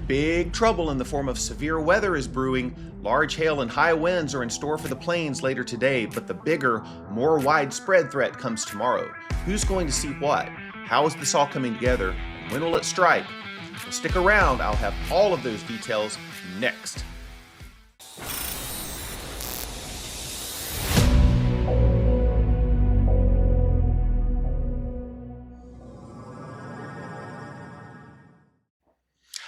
Big trouble in the form of severe weather is brewing. Large hail and high winds are in store for the plains later today, but the bigger, more widespread threat comes tomorrow. Who's going to see what? How is this all coming together? And when will it strike? Well, stick around, I'll have all of those details next.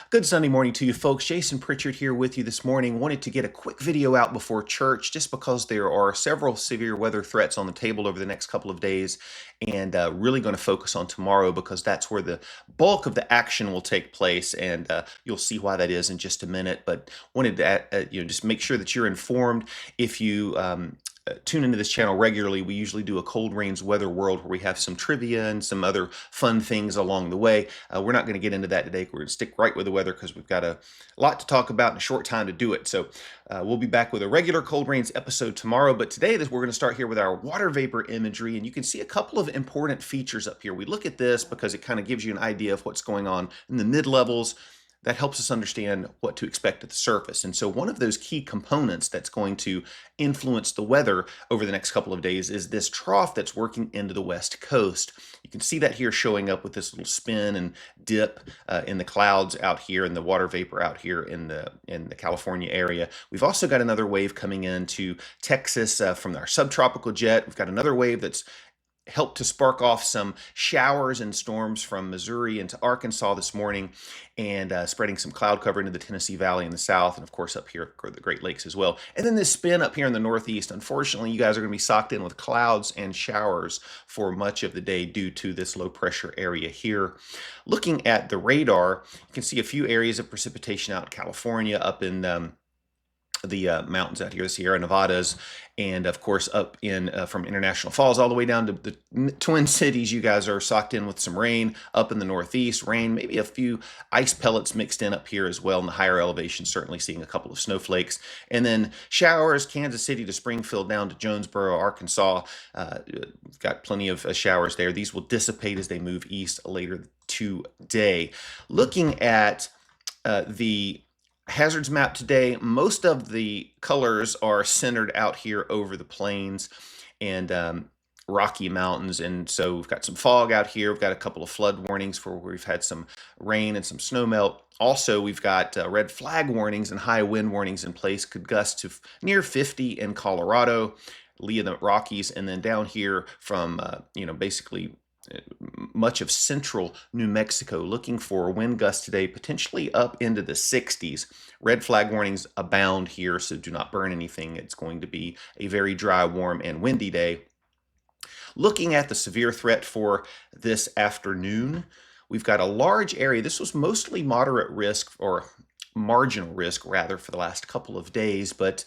Good Sunday morning to you folks. Jason Pritchard here with you this morning. Wanted to get a quick video out before church just because there are several severe weather threats on the table over the next couple of days, and really going to focus on tomorrow because that's where the bulk of the action will take place, and you'll see why that is in just a minute. But wanted to just make sure that you're informed. If you tune into this channel regularly, we usually do a Cold Rain's Weather World where we have some trivia and some other fun things along the way. We're not going to get into that today. We're going to stick right with the weather because we've got a lot to talk about in a short time to do it. So we'll be back with a regular Cold Rain's episode tomorrow. But today we're going to start here with our water vapor imagery. And you can see a couple of important features up here. We look at this because it kind of gives you an idea of what's going on in the mid-levels. That helps us understand what to expect at the surface. And so one of those key components that's going to influence the weather over the next couple of days is this trough that's working into the west coast. You can see that here showing up with this little spin and dip in the clouds out here and the water vapor out here in the California area. We've also got another wave coming into Texas from our subtropical jet. We've got another wave that's helped to spark off some showers and storms from Missouri into Arkansas this morning, and spreading some cloud cover into the Tennessee Valley in the south, and of course up here the Great Lakes as well. And then this spin up here in the northeast. Unfortunately, you guys are going to be socked in with clouds and showers for much of the day due to this low pressure area here. Looking at the radar, you can see a few areas of precipitation out in California, up in the mountains out here, the Sierra Nevadas, and of course up in from International Falls all the way down to the Twin Cities. You guys are socked in with some rain up in the northeast, rain, maybe a few ice pellets mixed in up here as well in the higher elevation, certainly seeing a couple of snowflakes. And then showers, Kansas City to Springfield down to Jonesboro, Arkansas. We've got plenty of showers there. These will dissipate as they move east later today. Looking at the hazards map today, most of the colors are centered out here over the plains and Rocky Mountains. And so we've got some fog out here. We've got a couple of flood warnings for where we've had some rain and some snow melt. Also, we've got red flag warnings and high wind warnings in place. Could gust to near 50 in Colorado, lee of the Rockies, and then down here from, basically much of central New Mexico, looking for wind gusts today, potentially up into the 60s. Red flag warnings abound here, so do not burn anything. It's going to be a very dry, warm, and windy day. Looking at the severe threat for this afternoon, we've got a large area. This was mostly moderate risk, or marginal risk rather, for the last couple of days, but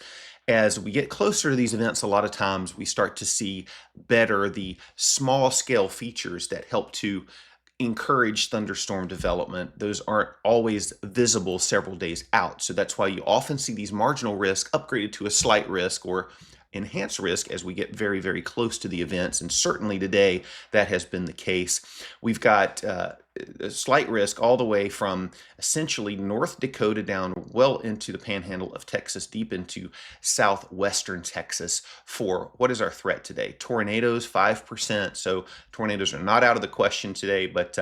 as we get closer to these events, a lot of times we start to see better the small scale features that help to encourage thunderstorm development. Those aren't always visible several days out. So that's why you often see these marginal risk upgraded to a slight risk or enhanced risk as we get very, very close to the events. And certainly today, that has been the case. We've got a slight risk all the way from essentially North Dakota down well into the panhandle of Texas, deep into southwestern Texas for what is our threat today? Tornadoes, 5%. So tornadoes are not out of the question today, but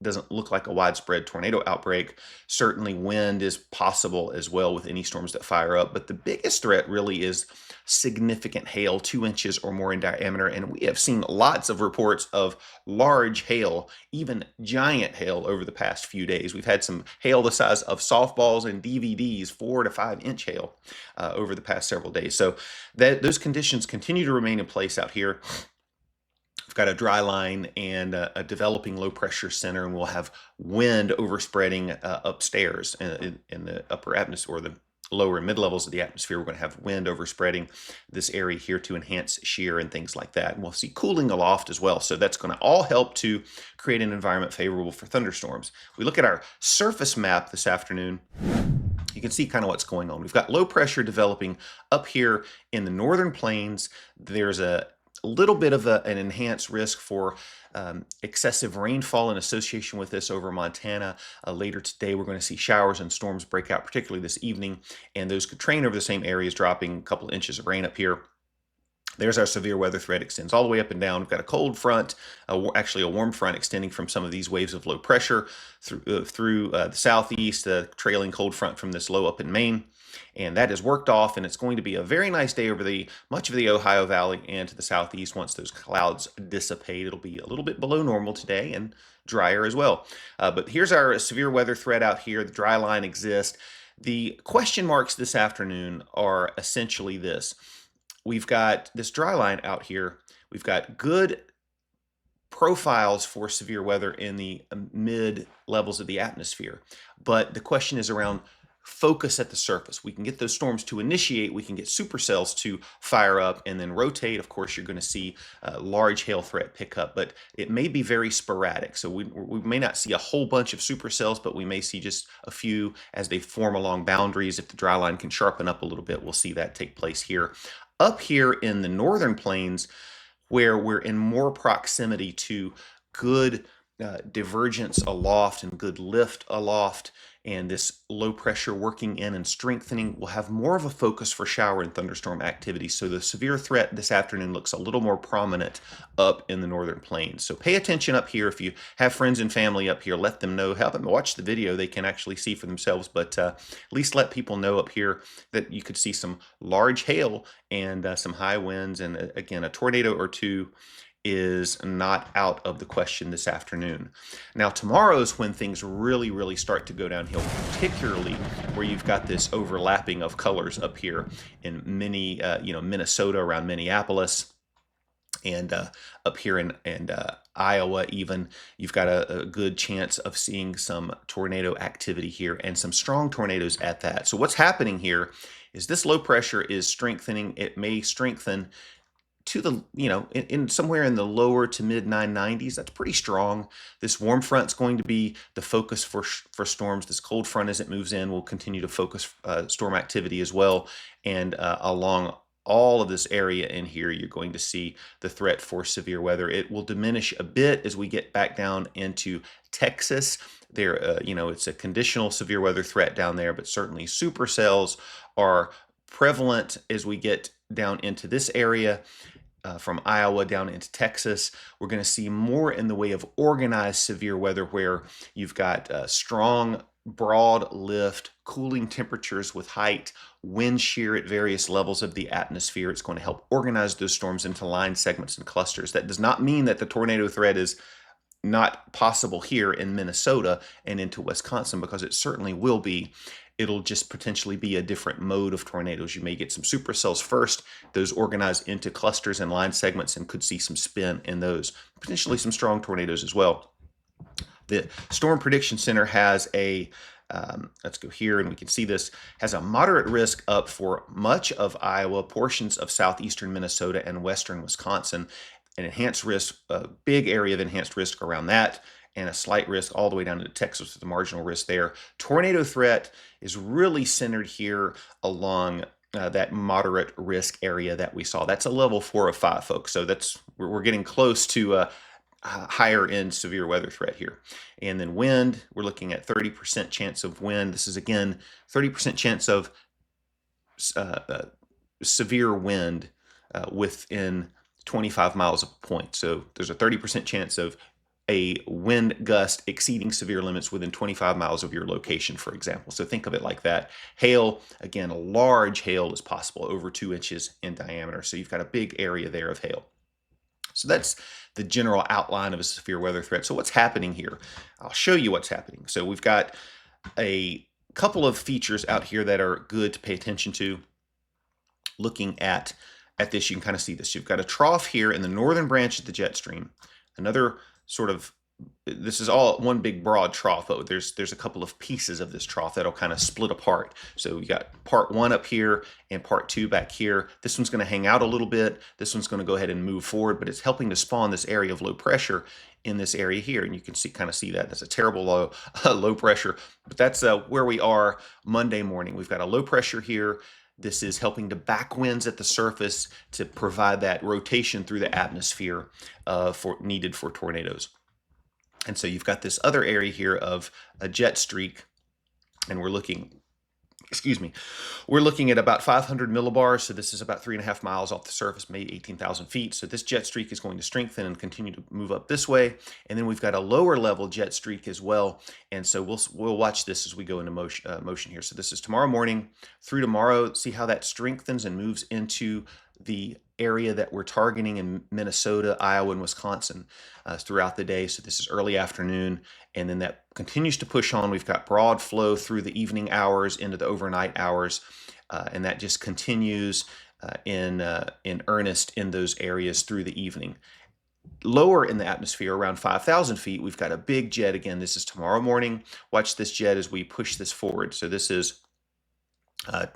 doesn't look like a widespread tornado outbreak. Certainly wind is possible as well with any storms that fire up, but the biggest threat really is significant hail, 2 inches or more in diameter. And we have seen lots of reports of large hail, even giant hail over the past few days. We've had some hail the size of softballs and DVDs, 4 to 5 inch hail over the past several days. So those conditions continue to remain in place out here. We've got a dry line and a developing low pressure center, and we'll have wind overspreading upstairs in the upper atmosphere, or the lower and mid levels of the atmosphere. We're going to have wind overspreading this area here to enhance shear and things like that. And we'll see cooling aloft as well. So that's going to all help to create an environment favorable for thunderstorms. We look at our surface map this afternoon. You can see kind of what's going on. We've got low pressure developing up here in the northern plains. There's a a little bit of an enhanced risk for excessive rainfall in association with this over Montana. Later today, we're going to see showers and storms break out, particularly this evening, and those could train over the same areas, dropping a couple of inches of rain up here. There's our severe weather threat, extends all the way up and down. We've got a cold front, actually a warm front extending from some of these waves of low pressure through the southeast, trailing cold front from this low up in Maine. And that is worked off, and it's going to be a very nice day over much of the Ohio Valley and to the southeast. Once those clouds dissipate, it'll be a little bit below normal today and drier as well. But here's our severe weather threat out here. The dry line exists. The question marks this afternoon are essentially this. We've got this dry line out here. We've got good profiles for severe weather in the mid levels of the atmosphere. But the question is around focus at the surface. We can get those storms to initiate, we can get supercells to fire up and then rotate. Of course, you're going to see large hail threat pick up, but it may be very sporadic. So we may not see a whole bunch of supercells, but we may see just a few as they form along boundaries. If the dry line can sharpen up a little bit, we'll see that take place here. Up here in the northern plains, where we're in more proximity to good divergence aloft and good lift aloft, and this low pressure working in and strengthening, will have more of a focus for shower and thunderstorm activity. So the severe threat this afternoon looks a little more prominent up in the northern plains. So pay attention up here. If you have friends and family up here, let them know. Have them watch the video. They can actually see for themselves, but at least let people know up here that you could see some large hail and some high winds, and again, a tornado or two is not out of the question this afternoon. Now, tomorrow's when things really start to go downhill, particularly where you've got this overlapping of colors up here in many, Minnesota around Minneapolis, and up here in Iowa even. You've got a good chance of seeing some tornado activity here, and some strong tornadoes at that. So what's happening here is this low pressure is strengthening. It may strengthen to the, in somewhere in the lower to mid 990s. That's pretty strong. This warm front's going to be the focus for storms. This cold front, as it moves in, will continue to focus storm activity as well. And along all of this area in here, you're going to see the threat for severe weather. It will diminish a bit as we get back down into Texas. There, it's a conditional severe weather threat down there, but certainly supercells are prevalent as we get down into this area. From Iowa down into Texas, we're going to see more in the way of organized severe weather, where you've got strong, broad lift, cooling temperatures with height, wind shear at various levels of the atmosphere. It's going to help organize those storms into line segments and clusters. That does not mean that the tornado threat is not possible here in Minnesota and into Wisconsin, because it certainly will be. It'll just potentially be a different mode of tornadoes. You may get some supercells first, those organize into clusters and line segments, and could see some spin in those. Potentially some strong tornadoes as well. The Storm Prediction Center has let's go here and we can see this, has a moderate risk up for much of Iowa, portions of southeastern Minnesota and western Wisconsin. An enhanced risk, a big area of enhanced risk around that, and a slight risk all the way down to Texas with a marginal risk there. Tornado threat is really centered here along that moderate risk area that we saw. That's a level 4 of 5, folks. So we're getting close to higher end severe weather threat here. And then wind, we're looking at 30% chance of wind. This is again 30% chance of severe wind within 25 miles of a point. So there's a 30% chance of a wind gust exceeding severe limits within 25 miles of your location, for example. So think of it like that. Hail, again, a large hail is possible, over 2 inches in diameter. So you've got a big area there of hail. So that's the general outline of a severe weather threat. So what's happening here? I'll show you what's happening. So we've got a couple of features out here that are good to pay attention to. Looking at this, you can kind of see this. You've got a trough here in the northern branch of the jet stream. Another sort of, this is all one big broad trough, but there's a couple of pieces of this trough that'll kind of split apart. So you got part 1 up here and part 2 back here. This one's going to hang out a little bit. This one's going to go ahead and move forward, but it's helping to spawn this area of low pressure in this area here. And you can kind of see that. That's a terrible low pressure, but that's where we are Monday morning. We've got a low pressure here This is helping to back winds at the surface to provide that rotation through the atmosphere needed for tornadoes. And so you've got this other area here of a jet streak, and we're looking at about 500 millibars. So this is about 3.5 miles off the surface, maybe 18,000 feet. So this jet streak is going to strengthen and continue to move up this way. And then we've got a lower level jet streak as well. And so we'll watch this as we go into motion here. So this is tomorrow morning through tomorrow. See how that strengthens and moves into the area that we're targeting in Minnesota, Iowa, and Wisconsin throughout the day. So this is early afternoon, and then that continues to push on. We've got broad flow through the evening hours into the overnight hours, and that just continues in earnest in those areas through the evening. Lower in the atmosphere, around 5,000 feet, we've got a big jet. Again, this is tomorrow morning. Watch this jet as we push this forward. So this is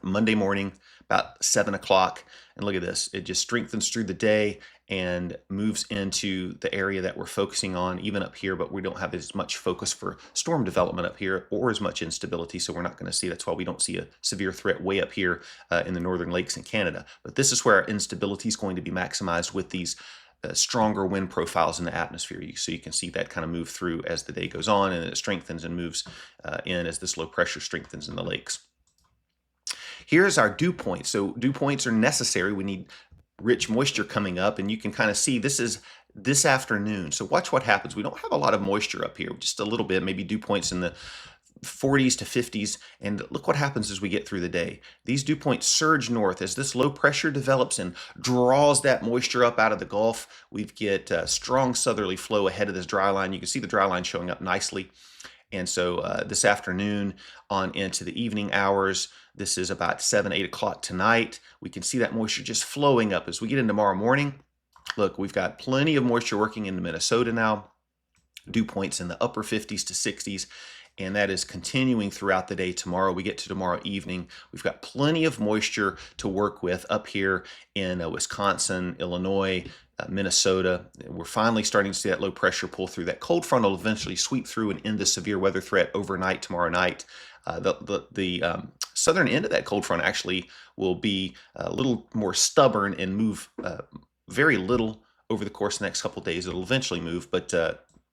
Monday morning, about 7 o'clock. And look at this. It just strengthens through the day and moves into the area that we're focusing on, even up here, but we don't have as much focus for storm development up here or as much instability, so we're not going to see. That's why we don't see a severe threat way up here in the northern lakes in Canada. But this is where our instability is going to be maximized with these stronger wind profiles in the atmosphere. So you can see that kind of move through as the day goes on, and it strengthens and moves in as this low pressure strengthens in the lakes. Here's our dew points. So dew points are necessary. We need rich moisture coming up, and you can kind of see this is this afternoon. So watch what happens. We don't have a lot of moisture up here, just a little bit, maybe dew points in the 40s to 50s, and look what happens as we get through the day. These dew points surge north as this low pressure develops and draws that moisture up out of the Gulf. We get strong southerly flow ahead of this dry line. You can see the dry line showing up nicely. And so this afternoon on into the evening hours, this is about 7, 8 o'clock tonight. We can see that moisture just flowing up as we get into tomorrow morning. Look, we've got plenty of moisture working into Minnesota now. Dew points in the upper 50s to 60s. And that is continuing throughout the day tomorrow. We get to tomorrow evening. We've got plenty of moisture to work with up here in Wisconsin, Illinois, Minnesota. We're finally starting to see that low pressure pull through. That cold front will eventually sweep through and end the severe weather threat overnight tomorrow night. The southern end of that cold front actually will be a little more stubborn and move very little over the course of the next couple of days. It'll eventually move, but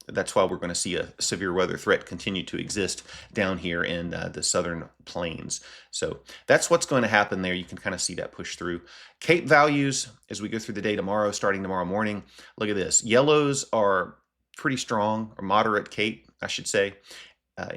that's why we're going to see a severe weather threat continue to exist down here in the southern plains. So that's what's going to happen there. You can kind of see that push through. Cape values as we go through the day tomorrow, starting tomorrow morning. Look at this. Yellows are pretty strong, or moderate Cape, I should say.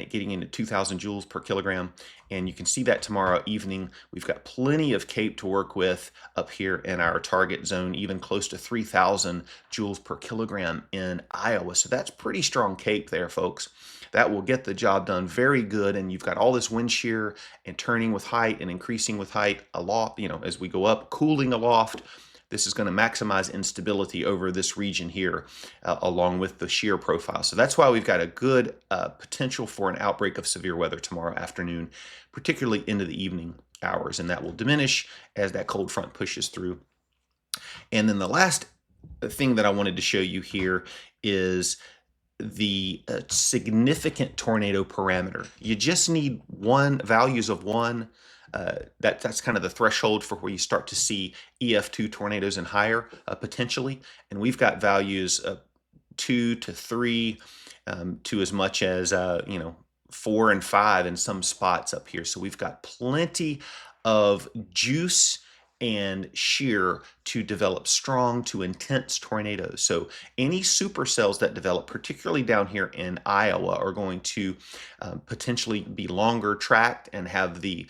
Getting into 2,000 joules per kilogram. And you can see that tomorrow evening. We've got plenty of Cape to work with up here in our target zone, even close to 3,000 joules per kilogram in Iowa. So that's pretty strong Cape there, folks. That will get the job done very good. And you've got all this wind shear and turning with height and increasing with height aloft, as we go up, cooling aloft. This is going to maximize instability over this region here, along with the shear profile. So that's why we've got a good potential for an outbreak of severe weather tomorrow afternoon, particularly into the evening hours. And that will diminish as that cold front pushes through. And then the last thing that I wanted to show you here is the significant tornado parameter. You just need values of 1. That's kind of the threshold for where you start to see EF2 tornadoes and higher potentially. And we've got values of 2 to 3 to as much as 4 and 5 in some spots up here. So we've got plenty of juice and shear to develop strong to intense tornadoes. So any supercells that develop, particularly down here in Iowa, are going to potentially be longer tracked and have the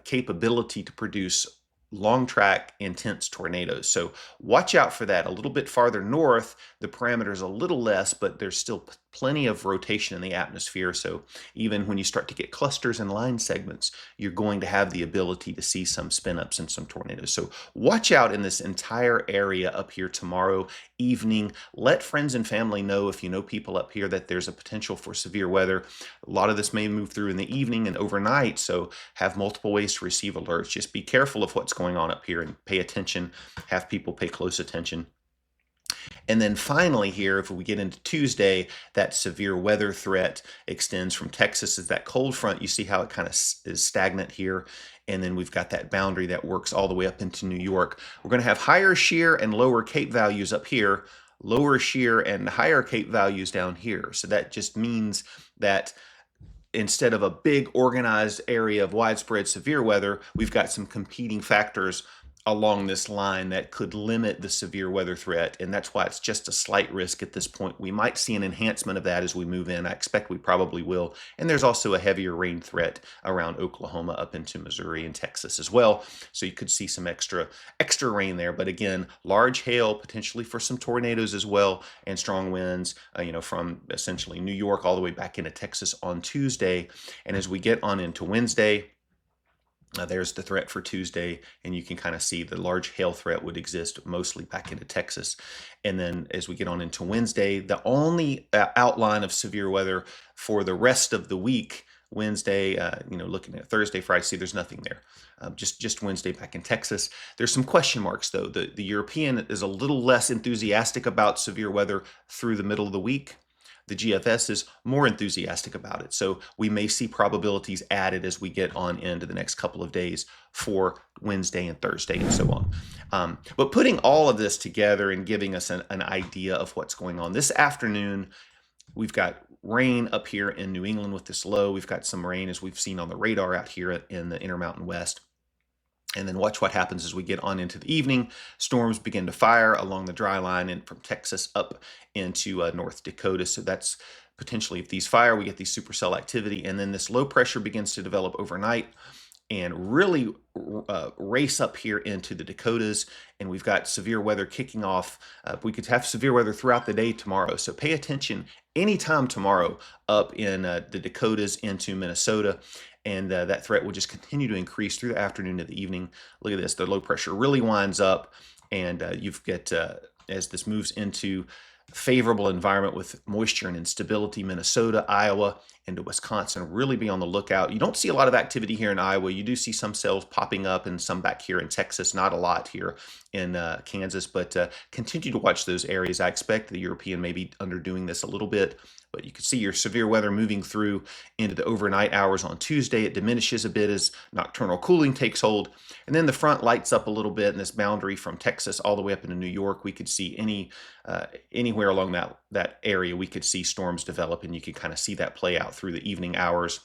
capability to produce long track intense tornadoes. So watch out for that. A little bit farther north, the parameter is a little less, but there's still plenty of rotation in the atmosphere. So even when you start to get clusters and line segments, you're going to have the ability to see some spin ups and some tornadoes. So watch out in this entire area up here tomorrow evening. Let friends and family know, if you know people up here, that there's a potential for severe weather. A lot of this may move through in the evening and overnight, so have multiple ways to receive alerts. Just be careful of what's going on up here and pay attention. Have people pay close attention. And then finally here, if we get into Tuesday, that severe weather threat extends from Texas as that cold front. You see how it kind of is stagnant here. And then we've got that boundary that works all the way up into New York. We're going to have higher shear and lower Cape values up here, lower shear and higher Cape values down here. So that just means that instead of a big organized area of widespread severe weather, we've got some competing factors along this line that could limit the severe weather threat, and that's why it's just a slight risk at this point. We might see an enhancement of that as we move in. I expect we probably will. And there's also a heavier rain threat around Oklahoma up into Missouri and Texas as well. So you could see some extra rain there. But again, large hail, potentially for some tornadoes as well, and strong winds, from essentially New York all the way back into Texas on Tuesday. And as we get on into Wednesday, there's the threat for Tuesday, and you can kind of see the large hail threat would exist mostly back into Texas. And then as we get on into Wednesday, the only outline of severe weather for the rest of the week, Wednesday, looking at Thursday, Friday, see there's nothing there. Just Wednesday back in Texas. There's some question marks, though. The European is a little less enthusiastic about severe weather through the middle of the week. The GFS is more enthusiastic about it. So we may see probabilities added as we get on into the next couple of days for Wednesday and Thursday and so on. But putting all of this together and giving us an idea of what's going on this afternoon, we've got rain up here in New England with this low. We've got some rain as we've seen on the radar out here in the Intermountain West. And then watch what happens as we get on into the evening. Storms begin to fire along the dry line and from Texas up into North Dakota. So that's potentially, if these fire, we get these supercell activity. And then this low pressure begins to develop overnight and really race up here into the Dakotas. And we've got severe weather kicking off. We could have severe weather throughout the day tomorrow. So pay attention anytime tomorrow up in the Dakotas into Minnesota. And that threat will just continue to increase through the afternoon to the evening. Look at this. The low pressure really winds up, and you've got, as this moves into favorable environment with moisture and instability, Minnesota, Iowa, into Wisconsin, really be on the lookout. You don't see a lot of activity here in Iowa. You do see some cells popping up and some back here in Texas, not a lot here in Kansas, but continue to watch those areas. I expect the European may be underdoing this a little bit, but you can see your severe weather moving through into the overnight hours on Tuesday. It diminishes a bit as nocturnal cooling takes hold. And then the front lights up a little bit in this boundary from Texas all the way up into New York. We could see anywhere along that area, we could see storms develop, and you can kind of see that play out through the evening hours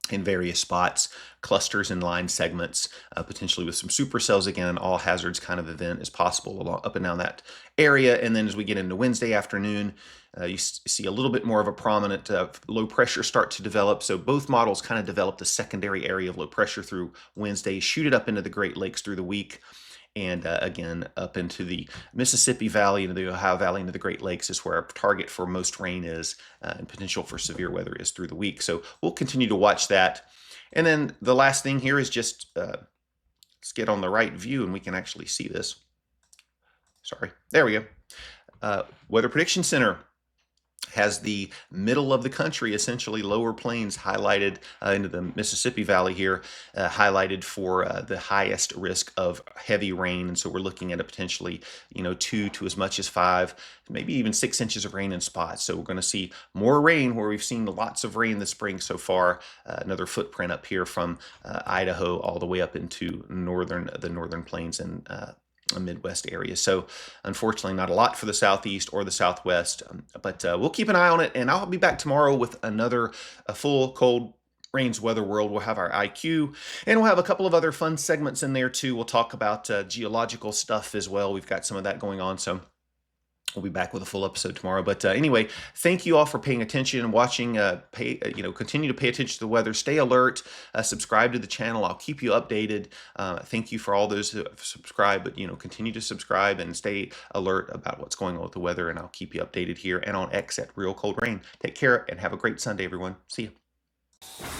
in various spots, clusters and line segments, potentially with some supercells. Again, an all hazards kind of event is possible up and down that area. And then as we get into Wednesday afternoon, you see a little bit more of a prominent low pressure start to develop. So both models kind of developed a secondary area of low pressure through Wednesday, shoot it up into the Great Lakes through the week. And again, up into the Mississippi Valley, into the Ohio Valley, into the Great Lakes is where our target for most rain is, and potential for severe weather is through the week. So we'll continue to watch that. And then the last thing here is just let's get on the right view and we can actually see this. Sorry, there we go. Weather Prediction Center has the middle of the country, essentially lower plains highlighted into the Mississippi Valley here, highlighted for the highest risk of heavy rain. And so we're looking at a potentially, 2 to as much as 5, maybe even 6 inches of rain in spots. So we're going to see more rain where we've seen lots of rain this spring so far. Another footprint up here from Idaho all the way up into the northern plains and Midwest area. So unfortunately, not a lot for the Southeast or the Southwest, but we'll keep an eye on it. And I'll be back tomorrow with another full cold rains weather world. We'll have our IQ, and we'll have a couple of other fun segments in there too. We'll talk about geological stuff as well. We've got some of that going on. So we'll be back with a full episode tomorrow. But anyway, thank you all for paying attention and watching. Continue to pay attention to the weather. Stay alert. Subscribe to the channel. I'll keep you updated. Thank you for all those who have subscribed. But continue to subscribe and stay alert about what's going on with the weather. And I'll keep you updated here and on X at Real Cold Rain. Take care and have a great Sunday, everyone. See you.